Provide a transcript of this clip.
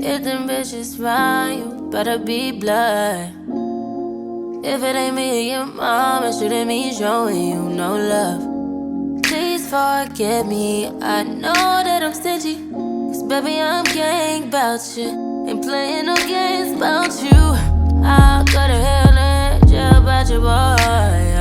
If them bitches round you, better be blood. If it ain't me or your mom, it shouldn't mean showing you no love. Please forgive me, I know that I'm stingy, cause baby I'm gang about you, ain't playing no games about you. I'll go to hell and jail about your boy.